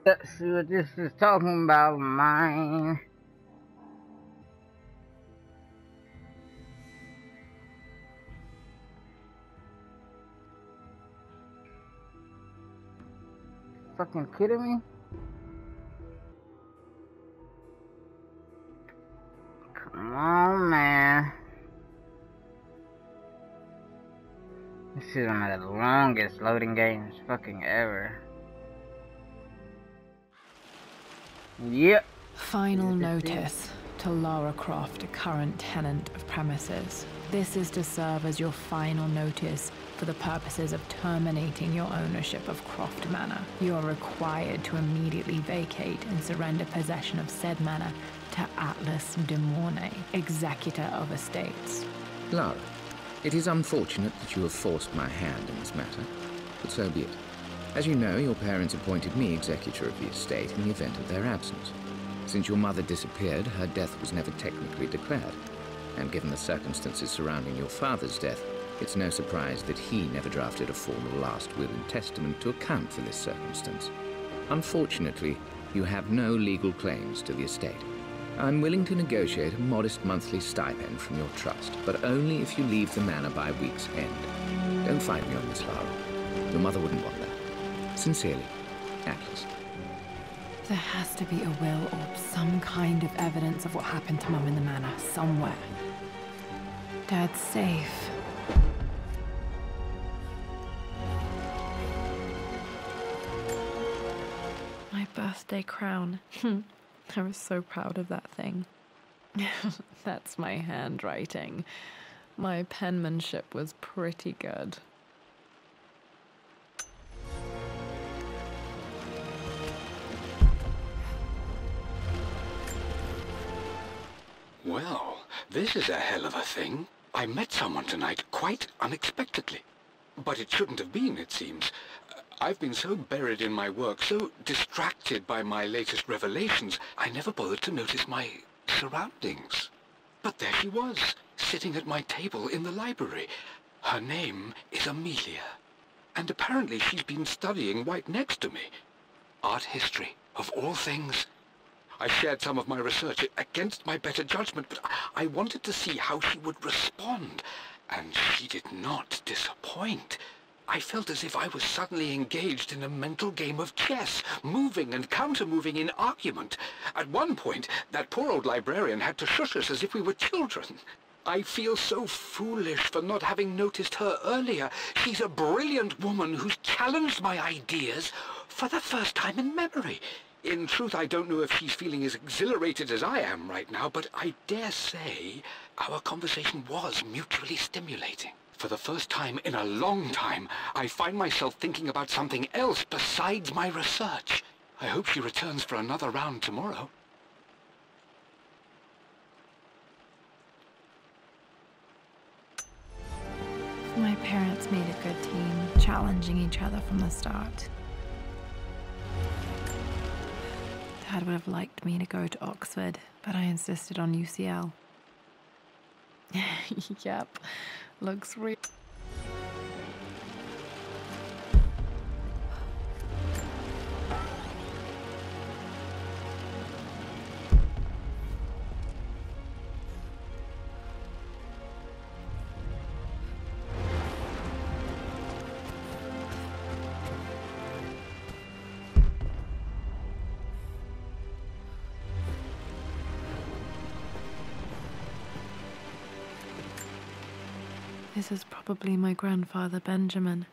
See what this is talking about, mine. Fucking kidding me? Come on, man. This is one of the longest loading games fucking ever. Yep. Final notice to Lara Croft, a current tenant of premises. This is to serve as your final notice for the purposes of terminating your ownership of Croft Manor. You are required to immediately vacate and surrender possession of said manor to Atlas de Mornay, executor of estates. Lara, it is unfortunate that you have forced my hand in this matter, but so be it. As you know, your parents appointed me executor of the estate in the event of their absence. Since your mother disappeared, her death was never technically declared. And given the circumstances surrounding your father's death, it's no surprise that he never drafted a formal last will and testament to account for this circumstance. Unfortunately, you have no legal claims to the estate. I'm willing to negotiate a modest monthly stipend from your trust, but only if you leave the manor by week's end. Don't fight me on this, Lara. Your mother wouldn't want that. Sincerely, Atlas. There has to be a will or some kind of evidence of what happened to Mum in the manor somewhere. Dad's safe. My birthday crown. I was so proud of that thing. That's my handwriting. My penmanship was pretty good. Well, this is a hell of a thing. I met someone tonight quite unexpectedly. But it shouldn't have been, it seems. I've been so buried in my work, so distracted by my latest revelations, I never bothered to notice my surroundings. But there she was, sitting at my table in the library. Her name is Amelia. And apparently she's been studying right next to me. Art history, of all things. I shared some of my research against my better judgment, but I wanted to see how she would respond. And she did not disappoint. I felt as if I was suddenly engaged in a mental game of chess, moving and counter-moving in argument. At one point, that poor old librarian had to shush us as if we were children. I feel so foolish for not having noticed her earlier. She's a brilliant woman who's challenged my ideas for the first time in memory. In truth, I don't know if she's feeling as exhilarated as I am right now, but I dare say our conversation was mutually stimulating. For the first time in a long time, I find myself thinking about something else besides my research. I hope she returns for another round tomorrow. My parents made a good team, challenging each other from the start. Dad would have liked me to go to Oxford, but I insisted on UCL. Yep, looks real. This is probably my grandfather, Benjamin.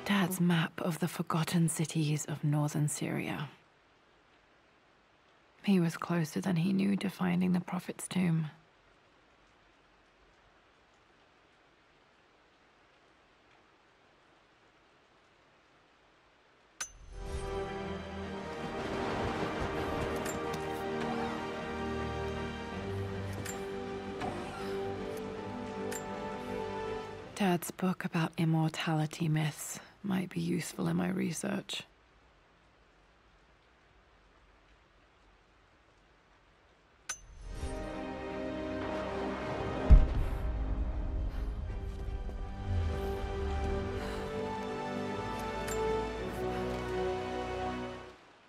Dad's map of the forgotten cities of northern Syria. He was closer than he knew to finding the Prophet's tomb. Dad's book about immortality myths, Might be useful in my research.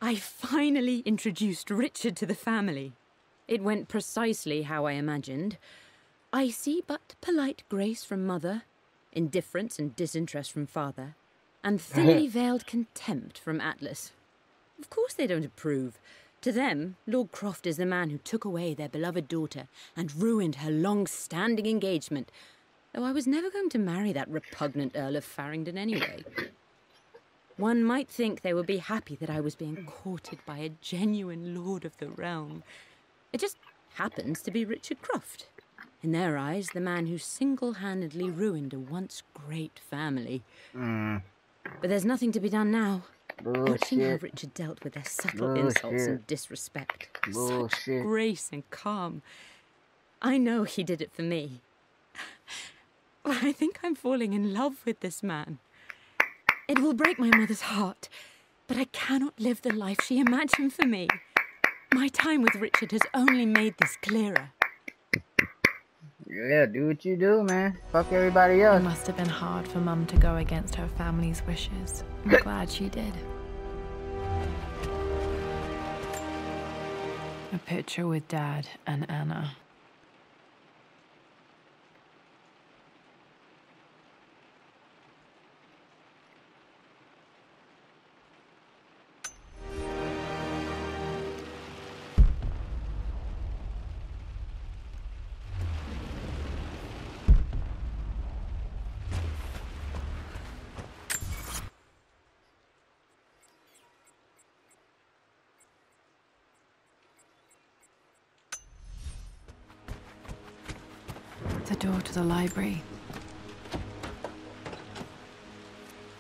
I finally introduced Richard to the family. It went precisely how I imagined. Icy but polite grace from mother, indifference and disinterest from father, and thinly veiled contempt from Atlas. Of course they don't approve. To them, Lord Croft is the man who took away their beloved daughter and ruined her long-standing engagement, though I was never going to marry that repugnant Earl of Farringdon anyway. One might think they would be happy that I was being courted by a genuine lord of the realm. It just happens to be Richard Croft. In their eyes, the man who single-handedly ruined a once great family. But there's nothing to be done now. Watching how Richard dealt with their subtle insults and disrespect. Such grace and calm. I know he did it for me. I think I'm falling in love with this man. It will break my mother's heart, but I cannot live the life she imagined for me. My time with Richard has only made this clearer. Yeah, do what you do, man. Fuck everybody else. It must have been hard for Mum to go against her family's wishes. I'm glad she did. A picture with Dad and Anna. The door to the library.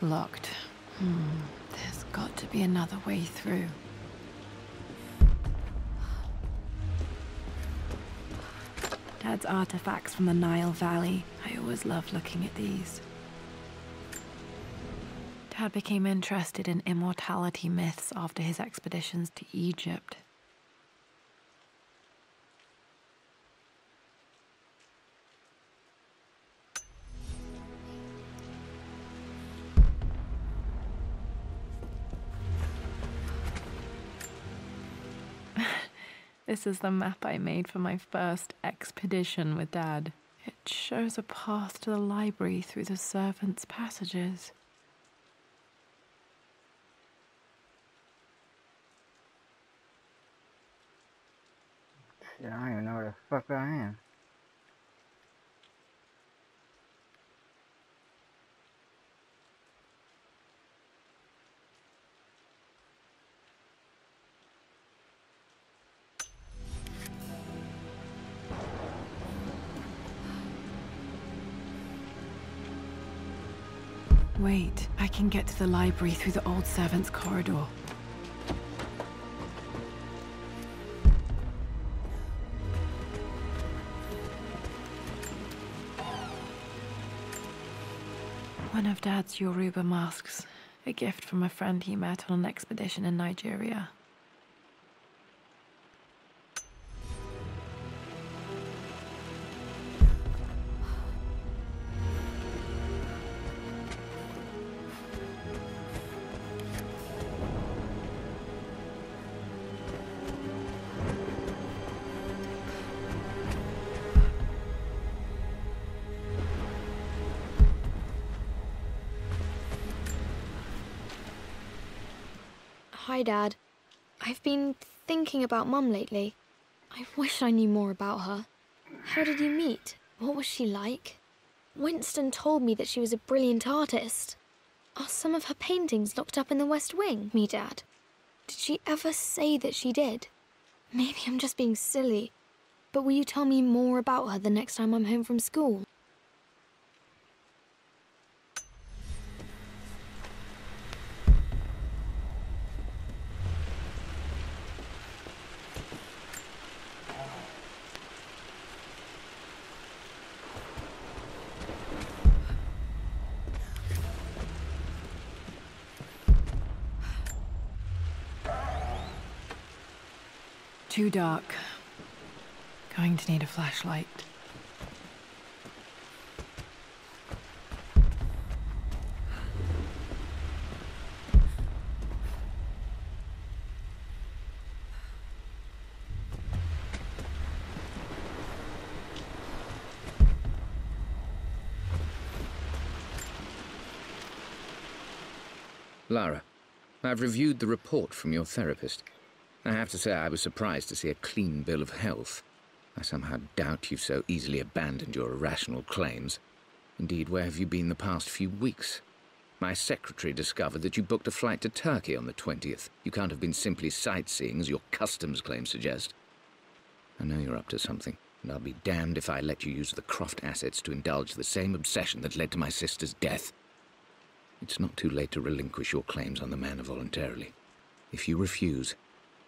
Locked. There's got to be another way through. Dad's artifacts from the Nile Valley. I always loved looking at these. Dad became interested in immortality myths after his expeditions to Egypt. This is the map I made for my first expedition with Dad. It shows a path to the library through the servants' passages. Shit, I don't even know where the fuck I am. Wait, I can get to the library through the old servants' corridor. One of Dad's Yoruba masks, a gift from a friend he met on an expedition in Nigeria. Hi, Dad. I've been thinking about Mum lately. I wish I knew more about her. How did you meet? What was she like? Winston told me that she was a brilliant artist. Are some of her paintings locked up in the West Wing, me, Dad? Did she ever say that she did? Maybe I'm just being silly, but will you tell me more about her the next time I'm home from school? Too dark. Going to need a flashlight. Lara, I've reviewed the report from your therapist. I have to say I was surprised to see a clean bill of health. I somehow doubt you've so easily abandoned your irrational claims. Indeed, where have you been the past few weeks? My secretary discovered that you booked a flight to Turkey on the 20th. You can't have been simply sightseeing, as your customs claims suggest. I know you're up to something, and I'll be damned if I let you use the Croft assets to indulge the same obsession that led to my sister's death. It's not too late to relinquish your claims on the manor voluntarily. If you refuse,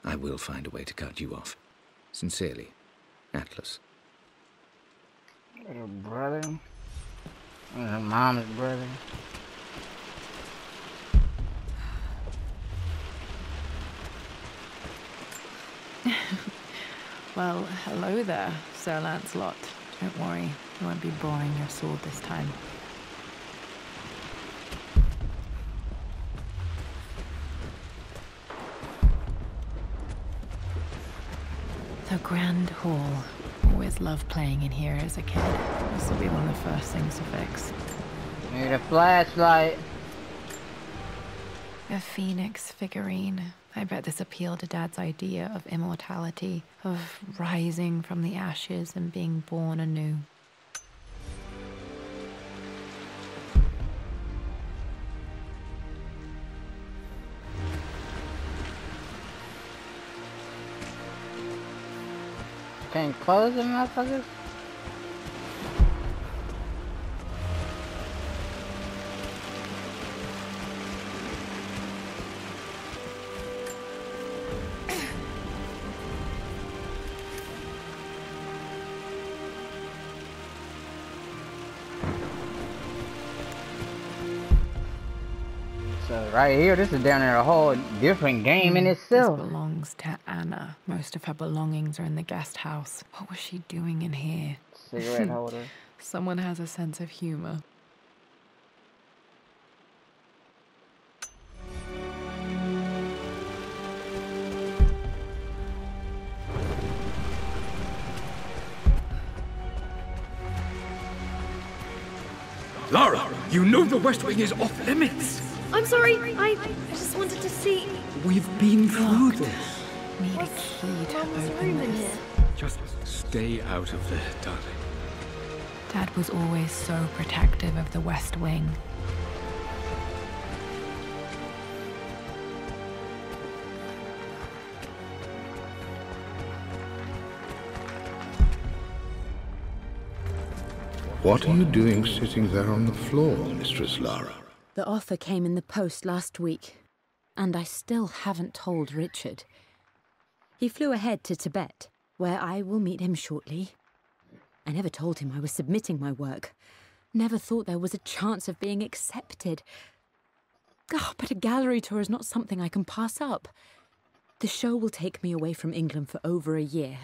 I will find a way to cut you off. Sincerely, Atlas. Little brother. Her mom's brother. Well, hello there, Sir Lancelot. Don't worry, you won't be boring your sword this time. The Grand Hall. Always loved playing in here as a kid. This will be one of the first things to fix. Need a flashlight. A phoenix figurine. I bet this appealed to Dad's idea of immortality, of rising from the ashes and being born anew. Can't close them, motherfuckers. So right here, this is down there a whole different game in itself. This belongs to Anna. Most of her belongings are in the guest house. What was she doing in here? Cigarette holder. Someone has a sense of humor. Lara, you know the West Wing is off limits. I'm sorry, I just wanted to see. We've been through this. Need a key to Mum's open room in this. here? Just stay out of there, darling. Dad was always so protective of the West Wing. What are you doing sitting there on the floor, Mistress Lara? The offer came in the post last week, and I still haven't told Richard. He flew ahead to Tibet, where I will meet him shortly. I never told him I was submitting my work. Never thought there was a chance of being accepted. Oh, but a gallery tour is not something I can pass up. The show will take me away from England for over a year.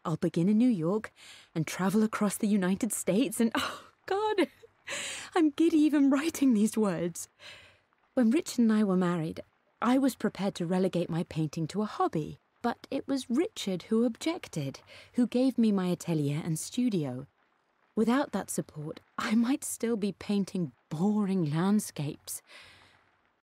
I'll begin in New York and travel across the United States and, oh, God, I'm giddy even writing these words. When Richard and I were married, I was prepared to relegate my painting to a hobby, but it was Richard who objected, who gave me my atelier and studio. Without that support, I might still be painting boring landscapes.